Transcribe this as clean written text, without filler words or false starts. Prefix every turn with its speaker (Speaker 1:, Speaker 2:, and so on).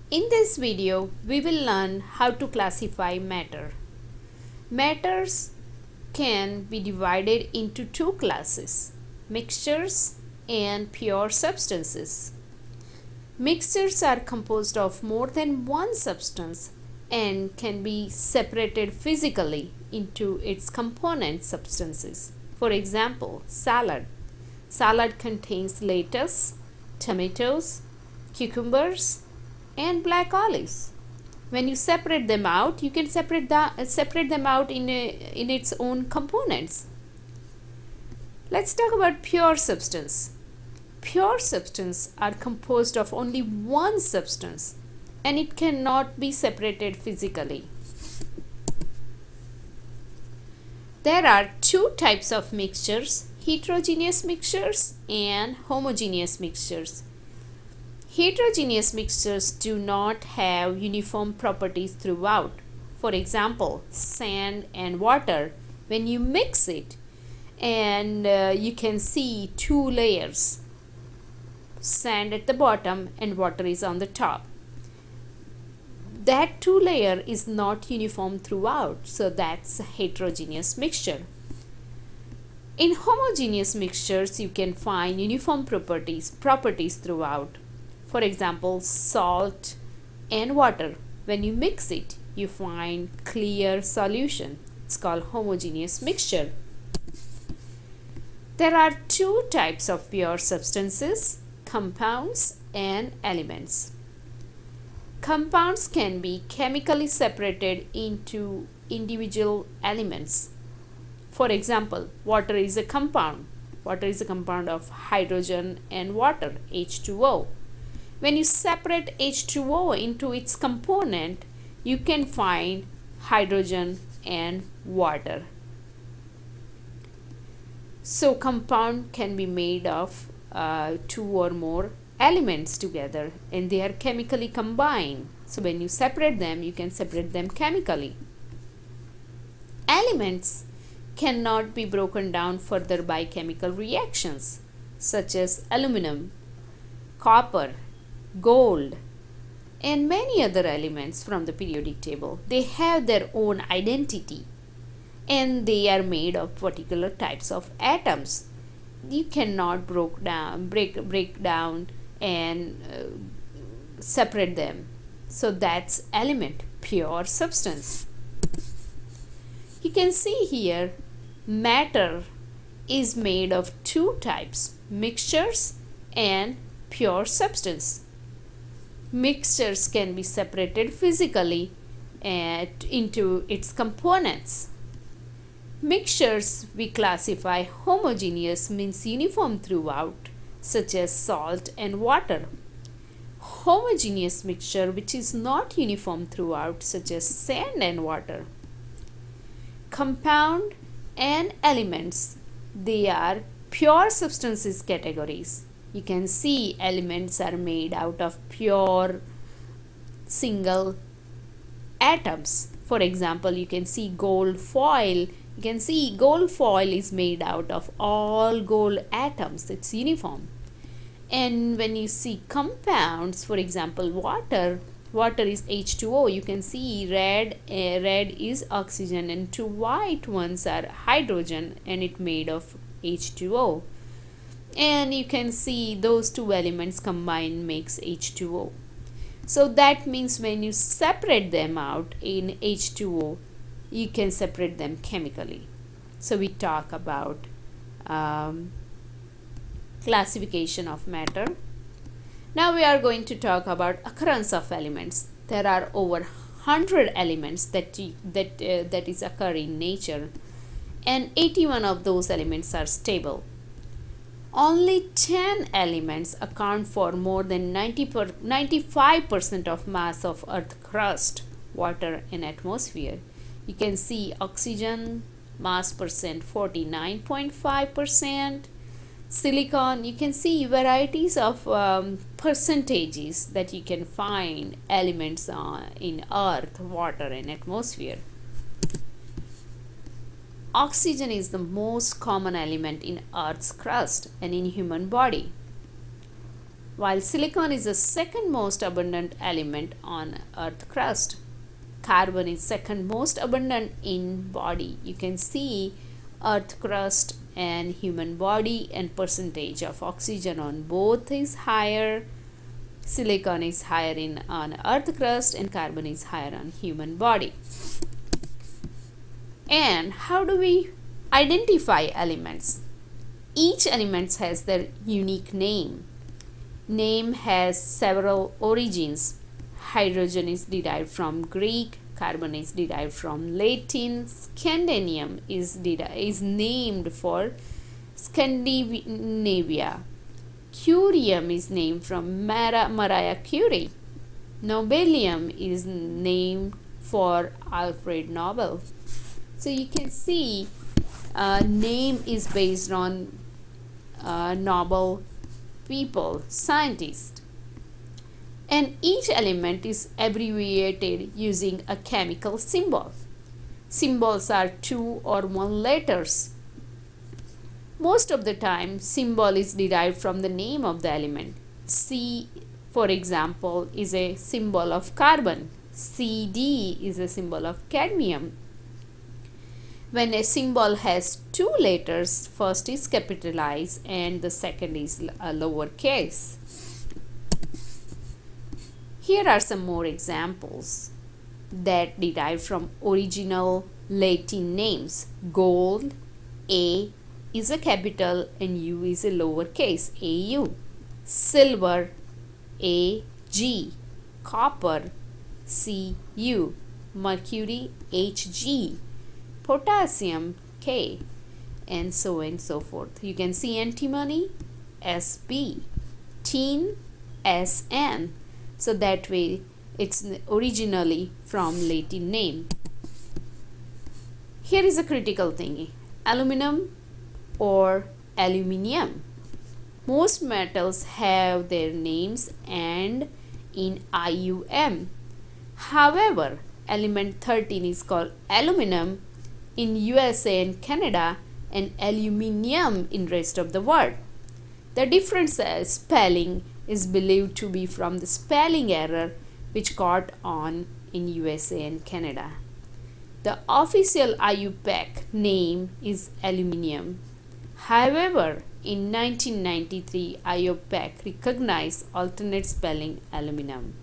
Speaker 1: In this video, we will learn how to classify matter. Matters can be divided into two classes, mixtures and pure substances. Mixtures are composed of more than one substance and can be separated physically into its component substances. For example, salad. Salad contains lettuce, tomatoes, cucumbers, and black olives. When you separate them out, you can separate them out in its own components. Let's talk about pure substance. Pure substance are composed of only one substance and it cannot be separated physically. There are two types of mixtures, heterogeneous mixtures and homogeneous mixtures. Heterogeneous mixtures do not have uniform properties throughout. For example, sand and water, when you mix it and you can see two layers, sand at the bottom and water is on the top. That two layer is not uniform throughout, so that's a heterogeneous mixture. In homogeneous mixtures, you can find uniform properties throughout. For example, salt and water. When you mix it, you find clear solution. It's called homogeneous mixture. There are two types of pure substances, compounds and elements. Compounds can be chemically separated into individual elements. For example, water is a compound. Water is a compound of hydrogen and water, H2O. When you separate H2O into its component, you can find hydrogen and water. So compound can be made of two or more elements together and they are chemically combined. So when you separate them, you can separate them chemically. Elements cannot be broken down further by chemical reactions such as aluminum, copper, gold, and many other elements from the periodic table. They have their own identity and they are made of particular types of atoms. You cannot break down and separate them. So that's element, pure substance. You can see here matter is made of two types, mixtures and pure substance. Mixtures can be separated physically into its components. Mixtures we classify homogeneous, means uniform throughout, such as salt and water. Homogeneous mixture which is not uniform throughout, such as sand and water. Compound and elements, they are pure substances categories. You can see elements are made out of pure single atoms. For example, you can see gold foil. You can see gold foil is made out of all gold atoms. It's uniform. And when you see compounds, for example, water is H2O. You can see red is oxygen and two white ones are hydrogen and it made of H2O. And you can see those two elements combined makes H2O. So that means when you separate them out in H2O, you can separate them chemically. So we talk about classification of matter. Now we are going to talk about occurrence of elements. There are over 100 elements that is occur in nature, and 81 of those elements are stable. Only 10 elements account for more than 95% of mass of Earth crust, water and atmosphere. You can see oxygen mass percent 49.5%. Silicon, you can see varieties of percentages that you can find elements in Earth, water and atmosphere. Oxygen is the most common element in Earth's crust and in human body. while silicon is the second most abundant element on Earth crust. Carbon is second most abundant in body. You can see Earth crust and human body, and percentage of oxygen on both is higher. Silicon is higher on Earth crust and carbon is higher on human body. And how do we identify elements? Each element has their unique name. Name has several origins. Hydrogen is derived from Greek, carbon is derived from Latin, Scandinavium is named for Scandinavia. Curium is named from Maria Curie. Nobelium is named for Alfred Nobel. So you can see name is based on Nobel people, scientists. And each element is abbreviated using a chemical symbol. Symbols are 2 or 1 letters. Most of the time, symbol is derived from the name of the element. C, for example, is a symbol of carbon. Cd is a symbol of cadmium. When a symbol has 2 letters, first is capitalized and the second is a lowercase. Here are some more examples that derive from original Latin names. Gold, A is a capital and U is a lowercase, AU. Silver, AG. Copper, CU. Mercury, HG. Potassium, K, and so on and so forth. You can see antimony, SB. Tin, SN. So that way it's originally from Latin name. Here is a critical thing. Aluminum or aluminium. Most metals have their names and in IUM. However, element 13 is called aluminum in USA and Canada and aluminium in rest of the world. The difference spelling is believed to be from the spelling error which caught on in USA and Canada. The official IUPAC name is aluminium. However, in 1993, IUPAC recognized alternate spelling aluminum.